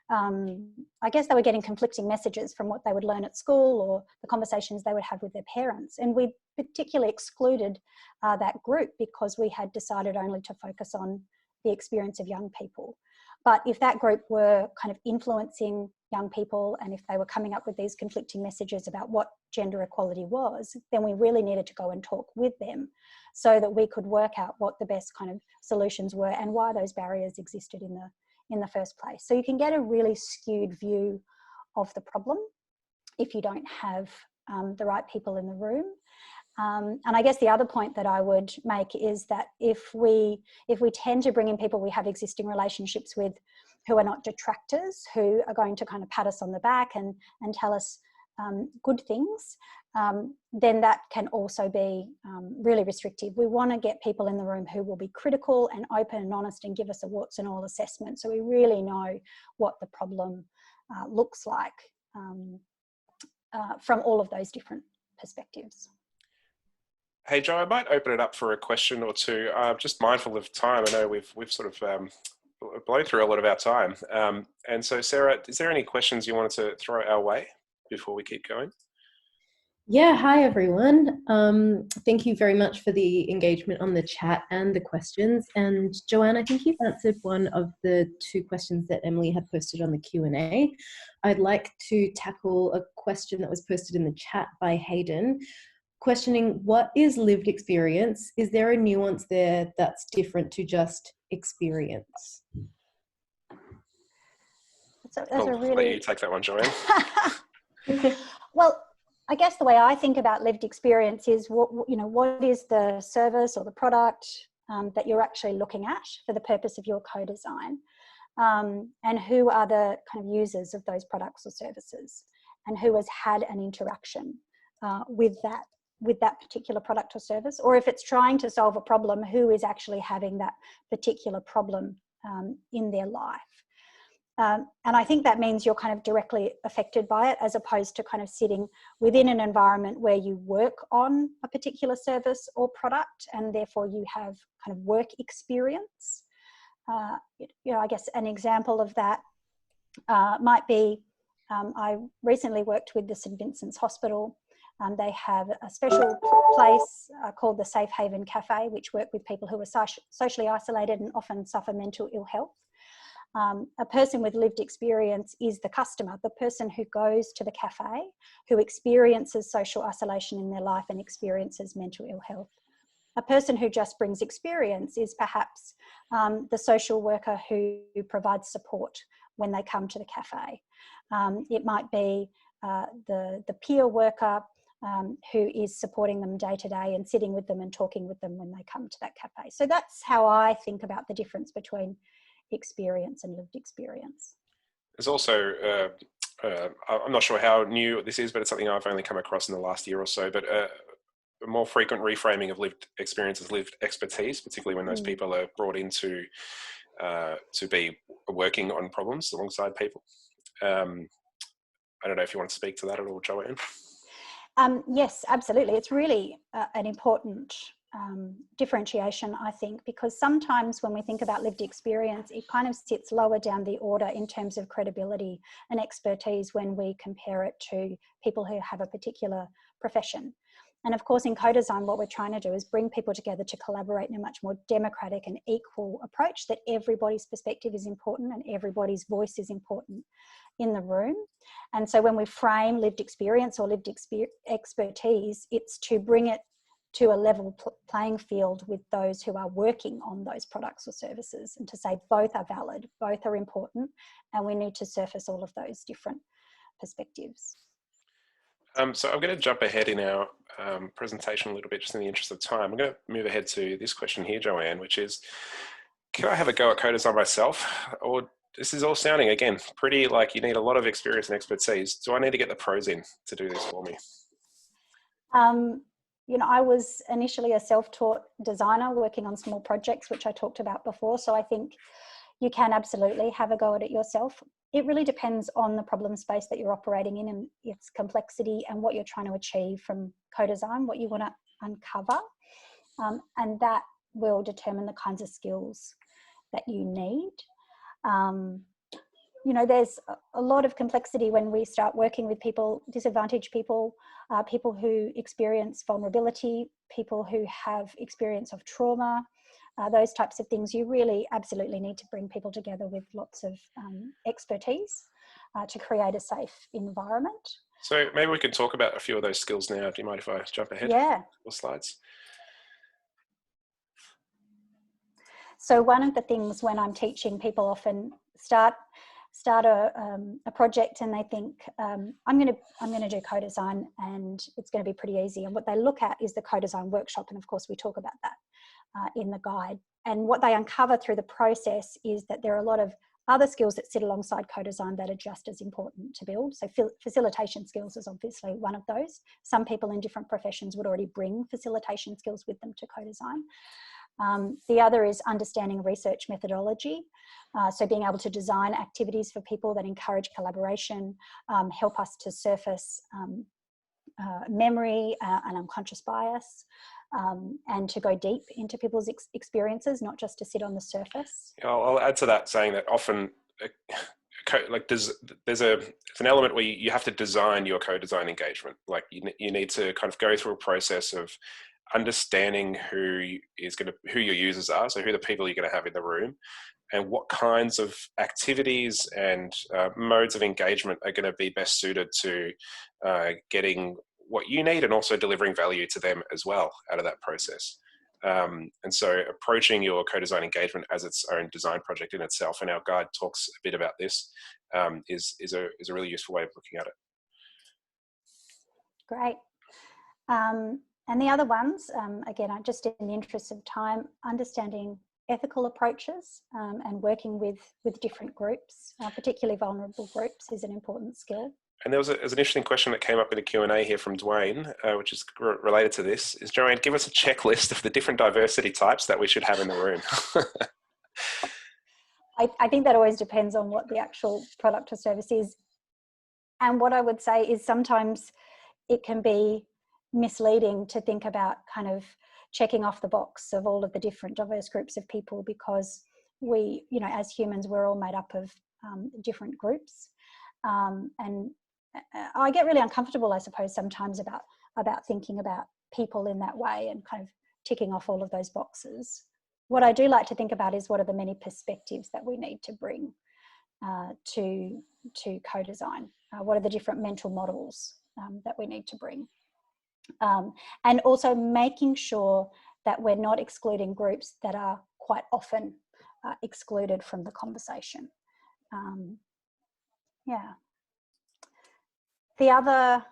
I guess they were getting conflicting messages from what they would learn at school or the conversations they would have with their parents. And we particularly excluded that group because we had decided only to focus on the experience of young people. But if that group were kind of influencing young people, and if they were coming up with these conflicting messages about what gender equality was, then we really needed to go and talk with them so that we could work out what the best kind of solutions were and why those barriers existed in the first place. So you can get a really skewed view of the problem if you don't have the right people in the room. And I guess the other point that I would make is that if we tend to bring in people we have existing relationships with who are not detractors, who are going to kind of pat us on the back and tell us good things, then that can also be really restrictive. We want to get people in the room who will be critical and open and honest and give us a warts and all assessment, so we really know what the problem looks like from all of those different perspectives. Hey Joe, I might open it up for a question or two. Just mindful of time. I know we've sort of blown through a lot of our time. And so Sarah, is there any questions you wanted to throw our way before we keep going? Yeah, hi everyone. Thank you very much for the engagement on the chat and the questions. And Joanna, I think you've answered one of the two questions that Emily had posted on the Q&A. I'd like to tackle a question that was posted in the chat by Hayden, questioning what is lived experience? Is there a nuance there that's different to just experience? I'll let you take that one, Joanne. Well, I guess the way I think about lived experience is what is the service or the product that you're actually looking at for the purpose of your co-design, and who are the kind of users of those products or services, and who has had an interaction with that particular product or service, or if it's trying to solve a problem, who is actually having that particular problem in their life. And I think that means you're kind of directly affected by it, as opposed to kind of sitting within an environment where you work on a particular service or product, and therefore you have kind of work experience. I guess an example of that might be, I recently worked with the St Vincent's Hospital. They have a special place called the Safe Haven Cafe, which work with people who are socially isolated and often suffer mental ill health. A person with lived experience is the customer, the person who goes to the cafe, who experiences social isolation in their life and experiences mental ill health. A person who just brings experience is perhaps the social worker who provides support when they come to the cafe. It might be the peer worker who is supporting them day to day and sitting with them and talking with them when they come to that cafe. So that's how I think about the difference between experience and lived experience. There's also, I'm not sure how new this is, but it's something I've only come across in the last year or so, but a more frequent reframing of lived experience as lived expertise, particularly when those people are brought into to be working on problems alongside people. I don't know if you want to speak to that at all, Joanne. Yes, absolutely. It's really an important differentiation, I think, because sometimes when we think about lived experience, it kind of sits lower down the order in terms of credibility and expertise when we compare it to people who have a particular profession. And of course, in co-design, what we're trying to do is bring people together to collaborate in a much more democratic and equal approach, that everybody's perspective is important and everybody's voice is important in the room. And so when we frame lived experience or lived expertise, it's to bring it to a level playing field with those who are working on those products or services, and to say both are valid, both are important, and we need to surface all of those different perspectives. So I'm going to jump ahead in our presentation a little bit, just in the interest of time. I'm going to move ahead to this question here, Joanne, which is, can I have a go at co-design myself? Or this is all sounding, again, pretty like you need a lot of experience and expertise. Do I need to get the pros in to do this for me? I was initially a self-taught designer working on small projects, which I talked about before. So I think you can absolutely have a go at it yourself. It really depends on the problem space that you're operating in and its complexity and what you're trying to achieve from co-design, what you want to uncover. And that will determine the kinds of skills that you need. There's a lot of complexity when we start working with people, disadvantaged people, people who experience vulnerability, people who have experience of trauma, those types of things. You really absolutely need to bring people together with lots of expertise to create a safe environment. So maybe we can talk about a few of those skills now. Do you mind if I jump ahead? Yeah. Or slides? So one of the things when I'm teaching, people often start a project and they think, I'm going to do co-design and it's going to be pretty easy. And what they look at is the co-design workshop. And of course, we talk about that in the guide. And what they uncover through the process is that there are a lot of other skills that sit alongside co-design that are just as important to build. So facilitation skills is obviously one of those. Some people in different professions would already bring facilitation skills with them to co-design. The other is understanding research methodology. So being able to design activities for people that encourage collaboration, help us to surface memory and unconscious bias, and to go deep into people's experiences, not just to sit on the surface. I'll add to that, saying that often there's an element where you have to design your co-design engagement. Like you need to kind of go through a process of understanding who your users are, so who the people you're going to have in the room, and what kinds of activities and modes of engagement are going to be best suited to getting what you need and also delivering value to them as well out of that process. And so approaching your co-design engagement as its own design project in itself, and our guide talks a bit about this, is a really useful way of looking at it. Great. And the other ones, again, just in the interest of time, understanding ethical approaches and working with different groups, particularly vulnerable groups, is an important skill. And there's an interesting question that came up in a Q&A here from Dwayne, which is related to this. Is Joanne, give us a checklist of the different diversity types that we should have in the room. I think that always depends on what the actual product or service is. And what I would say is sometimes it can be misleading to think about kind of checking off the box of all of the different diverse groups of people, because we, you know, as humans, we're all made up of different groups. And I get really uncomfortable, I suppose, sometimes about thinking about people in that way and kind of ticking off all of those boxes. What I do like to think about is what are the many perspectives that we need to bring to co-design? What are the different mental models that we need to bring? And also making sure that we're not excluding groups that are quite often excluded from the conversation. Yeah. The other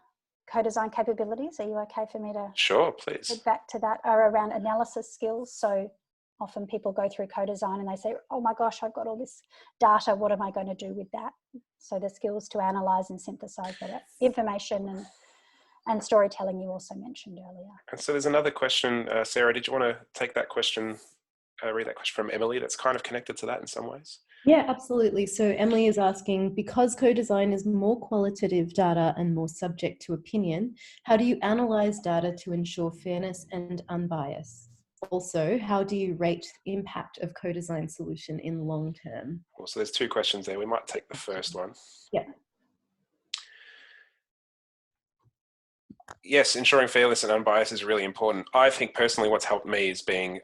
co-design capabilities, are you okay for me to Sure, please. head back to that, are around analysis skills. So often people go through co-design and they say, oh my gosh, I've got all this data, what am I going to do with that? So the skills to analyse and synthesise that information and storytelling you also mentioned earlier. And so there's another question, Sarah, did you want to take that question, read that question from Emily that's kind of connected to that in some ways? Yeah, absolutely. So Emily is asking, because co-design is more qualitative data and more subject to opinion, how do you analyse data to ensure fairness and unbiased? Also, how do you rate the impact of co-design solution in long term? Well, so there's two questions there. We might take the first one. Yeah. Yes, ensuring fairness and unbiased is really important. I think personally what's helped me is being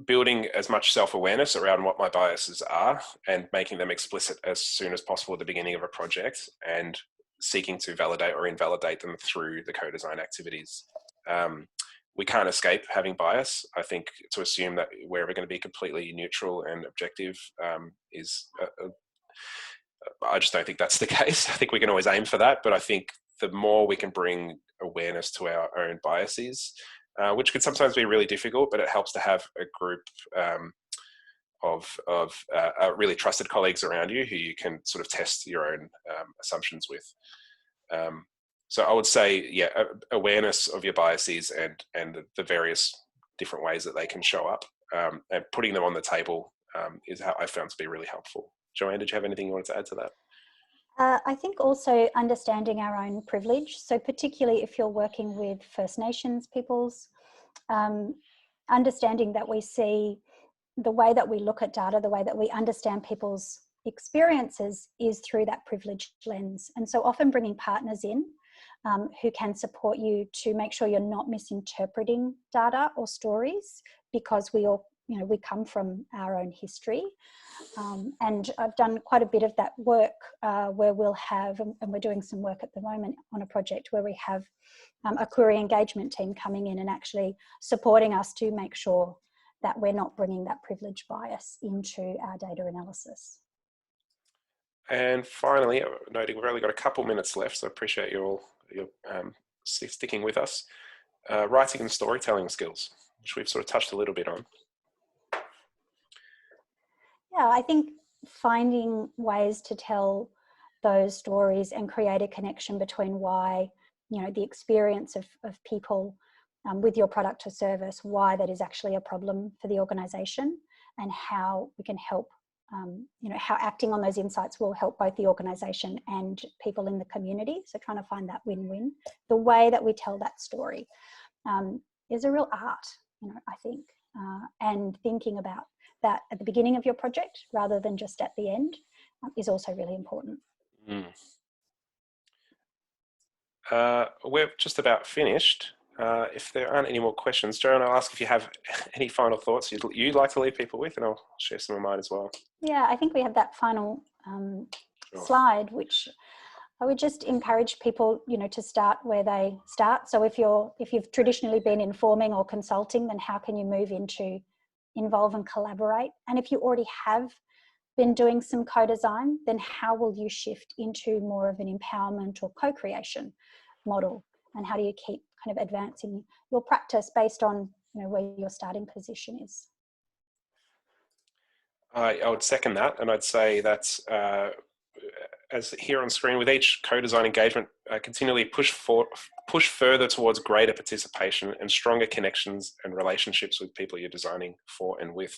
building as much self-awareness around what my biases are and making them explicit as soon as possible at the beginning of a project, and seeking to validate or invalidate them through the co-design activities. We can't escape having bias. I think to assume that we're ever going to be completely neutral and objective I just don't think that's the case. I think we can always aim for that, but I think the more we can bring awareness to our own biases, which can sometimes be really difficult, but it helps to have a group of really trusted colleagues around you who you can sort of test your own assumptions with. So I would say, yeah, awareness of your biases and the various different ways that they can show up, and putting them on the table is how I found to be really helpful. Joanne, did you have anything you wanted to add to that? I think also understanding our own privilege. So particularly if you're working with First Nations peoples, understanding that we see the way that we look at data, the way that we understand people's experiences is through that privileged lens. And so often bringing partners in who can support you to make sure you're not misinterpreting data or stories, because we all, you know, we come from our own history. And I've done quite a bit of that work where we'll have, and we're doing some work at the moment on a project where we have a query engagement team coming in and actually supporting us to make sure that we're not bringing that privilege bias into our data analysis. And finally, noting we've only got a couple minutes left, so I appreciate you all sticking with us. Writing and storytelling skills, which we've sort of touched a little bit on. Yeah, I think finding ways to tell those stories and create a connection between why, you know, the experience of people with your product or service, why that is actually a problem for the organisation, and how we can help, you know, how acting on those insights will help both the organisation and people in the community. So trying to find that win-win. The way that we tell that story is a real art, you know, I think, and thinking about that at the beginning of your project rather than just at the end is also really important. We're just about finished. If there aren't any more questions, Joanna, I'll ask if you have any final thoughts you'd like to leave people with, and I'll share some of mine as well. Yeah, I think we have that final slide, which I would just encourage people, you know, to start where they start. So if you've traditionally been informing or consulting, then how can you move into involve and collaborate? And if you already have been doing some co-design, then how will you shift into more of an empowerment or co-creation model? And how do you keep kind of advancing your practice based on, you know, where your starting position is? I would second that, and I'd say that's as here on screen, with each co-design engagement, continually push further towards greater participation and stronger connections and relationships with people you're designing for and with.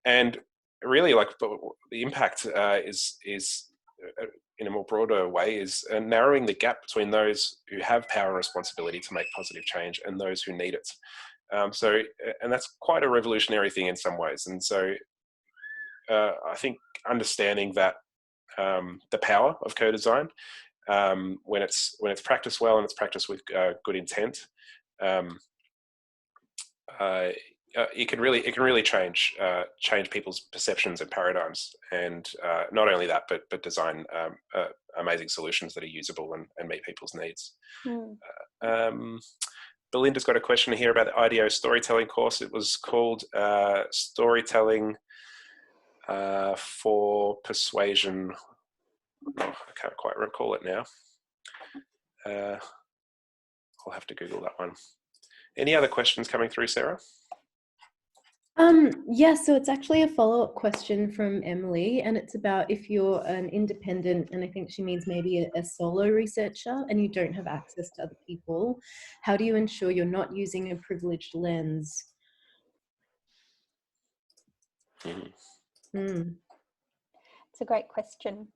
And really, like, the impact is in a more broader way is narrowing the gap between those who have power and responsibility to make positive change and those who need it. And that's quite a revolutionary thing in some ways. And so I think understanding that the power of co-design, when it's practiced well and it's practiced with good intent, it can really change people's perceptions and paradigms, and not only that, but design amazing solutions that are usable and meet people's needs. Belinda's got a question here about the IDEO storytelling course. It was called Storytelling for Persuasion. Oh, I can't quite recall it now. I'll have to Google that one. Any other questions coming through, Sarah? Yeah, so it's actually a follow-up question from Emily, and it's about if you're an independent, and I think she means maybe a solo researcher, and you don't have access to other people, how do you ensure you're not using a privileged lens? It's a great question.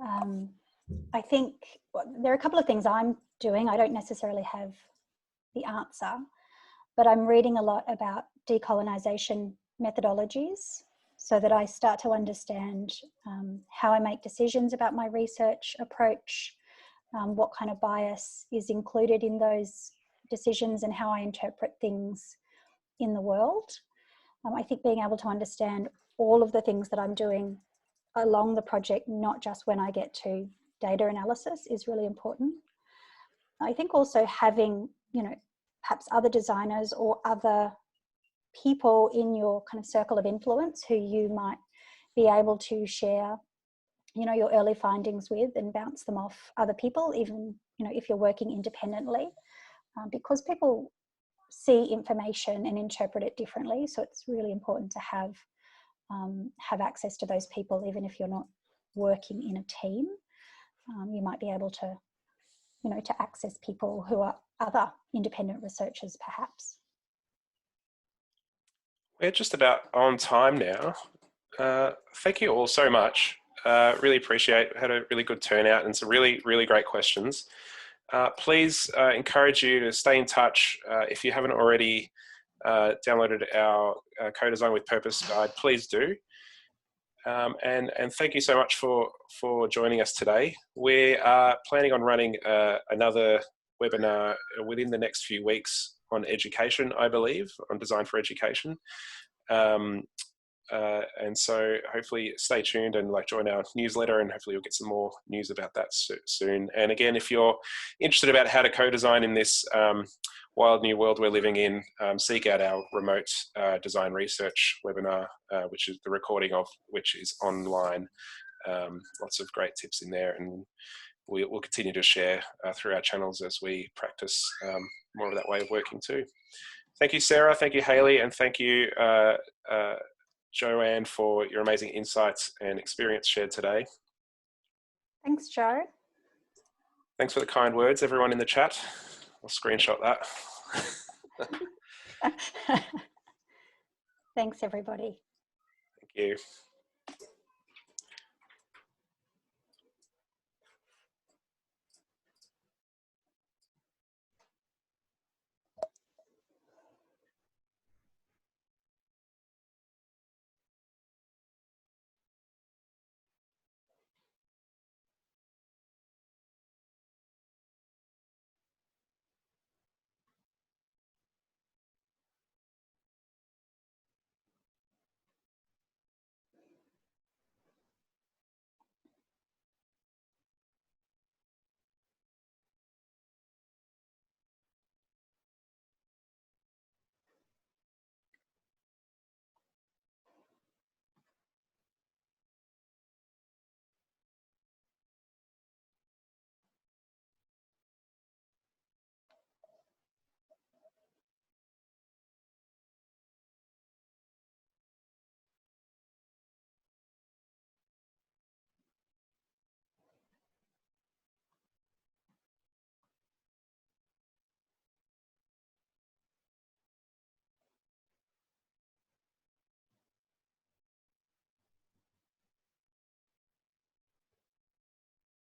I think there are a couple of things I'm doing. I don't necessarily have the answer, but I'm reading a lot about decolonization methodologies so that I start to understand how I make decisions about my research approach, what kind of bias is included in those decisions, and how I interpret things in the world. I think being able to understand all of the things that I'm doing along the project, not just when I get to data analysis, is really important. I think also having, perhaps other designers or other people in your kind of circle of influence who you might be able to share, your early findings with and bounce them off other people, even, if you're working independently, because people see information and interpret it differently. So it's really important to have access to those people, even if you're not working in a team. You might be able to, to access people who are other independent researchers, perhaps. We're just about on time now. Thank you all so much. Really appreciate, had a really good turnout and some really, really great questions. Please encourage you to stay in touch. If you haven't already downloaded our Co-Design with Purpose guide, please do. And thank you so much for joining us today. We are planning on running another webinar within the next few weeks on education, I believe, on design for education. And so hopefully stay tuned and join our newsletter, and hopefully you'll get some more news about that soon. And again, if you're interested about how to co-design in this wild new world we're living in, seek out our remote design research webinar, which is the recording of which is online. Lots of great tips in there, and we'll continue to share through our channels as we practice more of that way of working too. Thank you, Sarah. Thank you, Hayley. And thank you, Joanne, for your amazing insights and experience shared today. Thanks, Joe. Thanks for the kind words, everyone in the chat. I'll screenshot that. Thanks, everybody. Thank you.